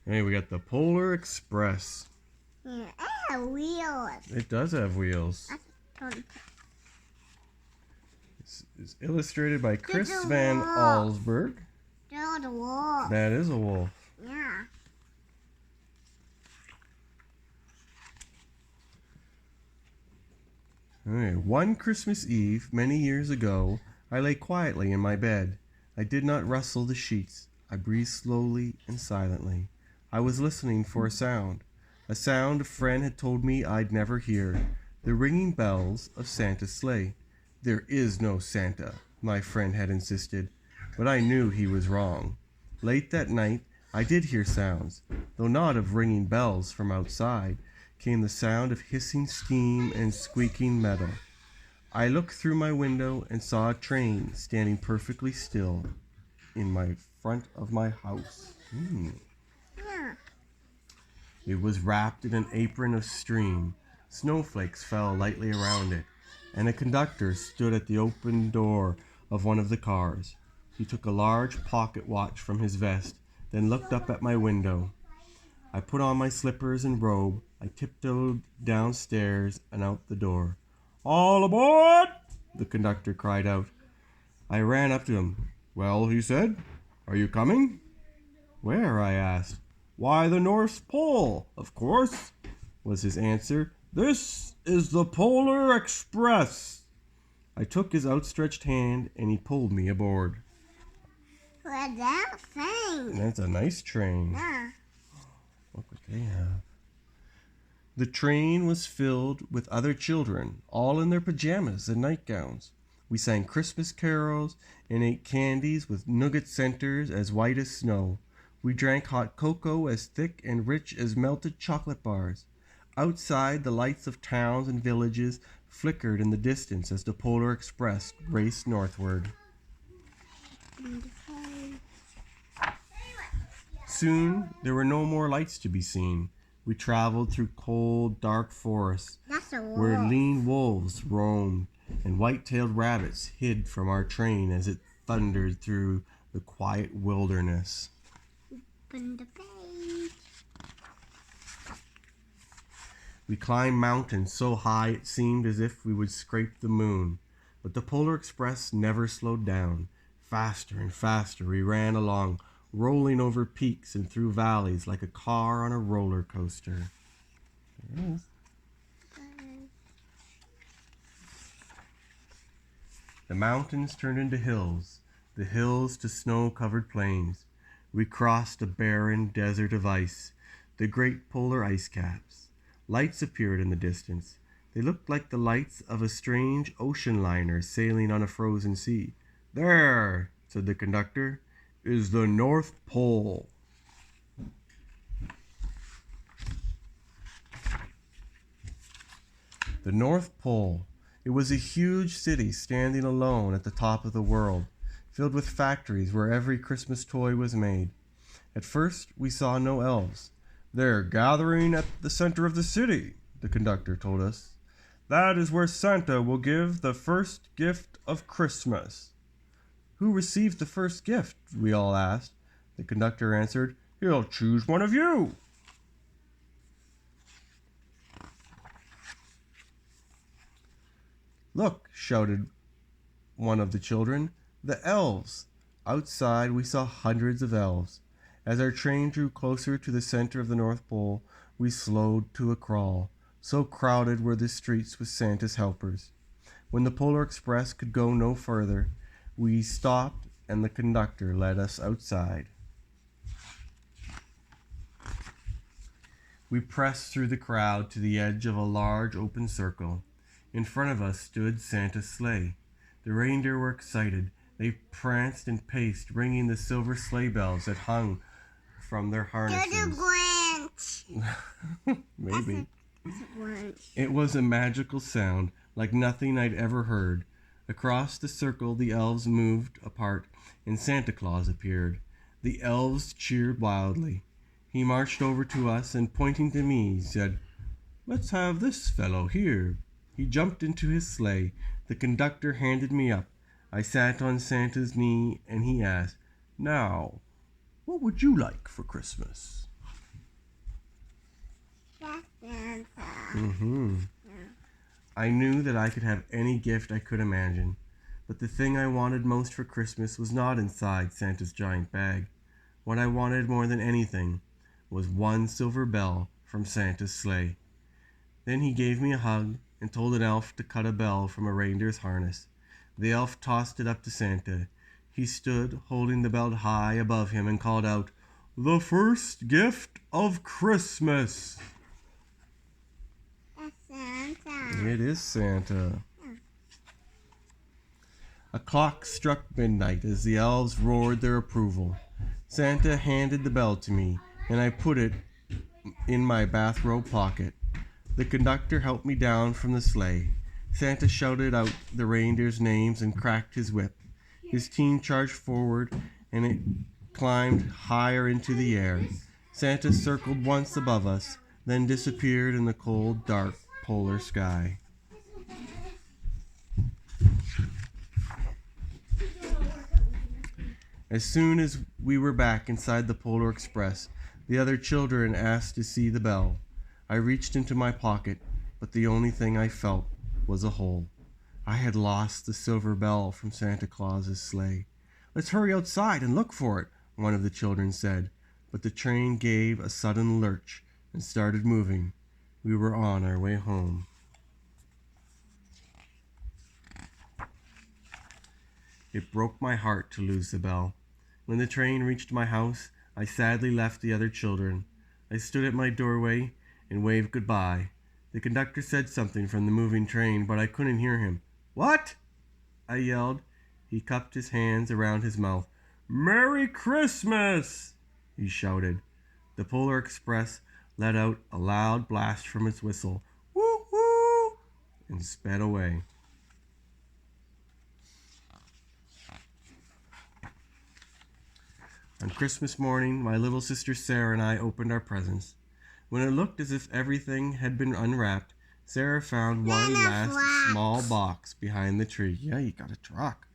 Hey, we got the Polar Express. Yeah, it has wheels. It does have wheels. That's It's illustrated by Chris There's a Van wolf. Allsburg. There's a wolf. That is a wolf. Yeah. Okay. One Christmas Eve, many years ago, I lay quietly in my bed. I did not rustle the sheets. I breathed slowly and silently. I was listening for a sound a friend had told me I'd never hear, the ringing bells of Santa's sleigh. There is no Santa, my friend had insisted, but I knew he was wrong. Late that night, I did hear sounds, though not of ringing bells from outside, came the sound of hissing steam and squeaking metal. I looked through my window and saw a train standing perfectly still in my front of my house. Yeah. It was wrapped in an apron of steam. Snowflakes fell lightly around it, and a conductor stood at the open door of one of the cars. He took a large pocket watch from his vest, then looked up at my window. I put on my slippers and robe. I tiptoed downstairs and out the door. "All aboard!" the conductor cried out. I ran up to him. "Well," he said, "are you coming?" "Where?" I asked. "Why, the North Pole, of course," was his answer. "This is the Polar Express." I took his outstretched hand and he pulled me aboard. What's that thing? That's a nice train. Yeah. Look what they have. The train was filled with other children, all in their pajamas and nightgowns. We sang Christmas carols and ate candies with nougat centers as white as snow. We drank hot cocoa as thick and rich as melted chocolate bars. Outside, the lights of towns and villages flickered in the distance as the Polar Express raced northward. Soon, there were no more lights to be seen. We traveled through cold, dark forests That's a wolf. where lean wolves roamed and white-tailed rabbits hid from our train as it thundered through the quiet wilderness. Open the page. We climbed mountains so high it seemed as if we would scrape the moon. But the Polar Express never slowed down. Faster and faster we ran along, rolling over peaks and through valleys like a car on a roller coaster. There it is. The mountains turned into hills, the hills to snow-covered plains. We crossed a barren desert of ice, the great polar ice caps. Lights appeared in the distance. They looked like the lights of a strange ocean liner sailing on a frozen sea. "There," said the conductor, "is the North Pole." The North Pole. It was a huge city standing alone at the top of the world, filled with factories where every Christmas toy was made. At first, we saw no elves. "They're gathering at the center of the city," the conductor told us. "That is where Santa will give the first gift of Christmas." "Who receives the first gift?" we all asked. The conductor answered, "He'll choose one of you." "Look," shouted one of the children, "the elves." Outside we saw hundreds of elves. As our train drew closer to the center of the North Pole, we slowed to a crawl. So crowded were the streets with Santa's helpers. When the Polar Express could go no further, we stopped and the conductor led us outside. We pressed through the crowd to the edge of a large open circle. In front of us stood Santa's sleigh. The reindeer were excited. They pranced and paced, ringing the silver sleigh bells that hung from their harnesses. There's a Grinch. Maybe. That's a Grinch. It was a magical sound, like nothing I'd ever heard. Across the circle, the elves moved apart, and Santa Claus appeared. The elves cheered wildly. He marched over to us, and pointing to me, said, "Let's have this fellow here." He jumped into his sleigh. The conductor handed me up. I sat on Santa's knee, and he asked, "Now, what would you like for Christmas?" That's Santa. Mm-hmm. I knew that I could have any gift I could imagine, but the thing I wanted most for Christmas was not inside Santa's giant bag. What I wanted more than anything was one silver bell from Santa's sleigh. Then he gave me a hug and told an elf to cut a bell from a reindeer's harness. The elf tossed it up to Santa. He stood holding the bell high above him and called out, "The first gift of Christmas!" That's Santa. It is Santa. A clock struck midnight as the elves roared their approval. Santa handed the bell to me, and I put it in my bathrobe pocket. The conductor helped me down from the sleigh. Santa shouted out the reindeers' names and cracked his whip. His team charged forward, and it climbed higher into the air. Santa circled once above us, then disappeared in the cold, dark polar sky. As soon as we were back inside the Polar Express, the other children asked to see the bell. I reached into my pocket, but the only thing I felt was a hole. I had lost the silver bell from Santa Claus's sleigh. "Let's hurry outside and look for it," one of the children said, but the train gave a sudden lurch and started moving. We were on our way home. It broke my heart to lose the bell. When the train reached my house, I sadly left the other children. I stood at my doorway and waved goodbye. The conductor said something from the moving train, but I couldn't hear him. "What?" I yelled. He cupped his hands around his mouth. "Merry Christmas!" he shouted. The Polar Express let out a loud blast from its whistle, "Woo woo!" and sped away. On Christmas morning, my little sister Sarah and I opened our presents. When it looked as if everything had been unwrapped, Sarah found one last small box behind the tree. Yeah, you got a truck.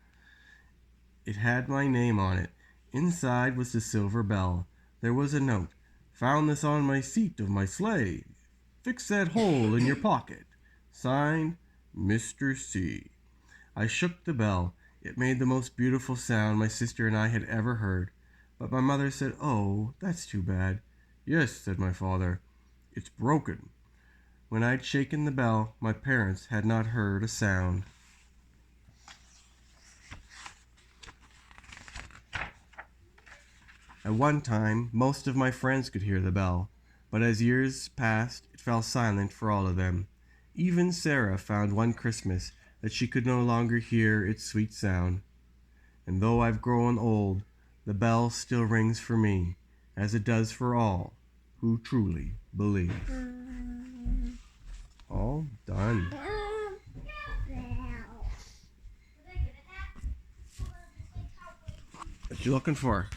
It had my name on it. Inside was the silver bell. There was a note. "Found this on my seat of my sleigh. Fix that hole in your pocket. Signed, Mr. C." I shook the bell. It made the most beautiful sound my sister and I had ever heard. But my mother said, "Oh, that's too bad." "Yes," said my father, "it's broken." When I'd shaken the bell, my parents had not heard a sound. At one time, most of my friends could hear the bell, but as years passed, it fell silent for all of them. Even Sarah found one Christmas that she could no longer hear its sweet sound. And though I've grown old, the bell still rings for me, as it does for all who truly believe. All done. What you looking for?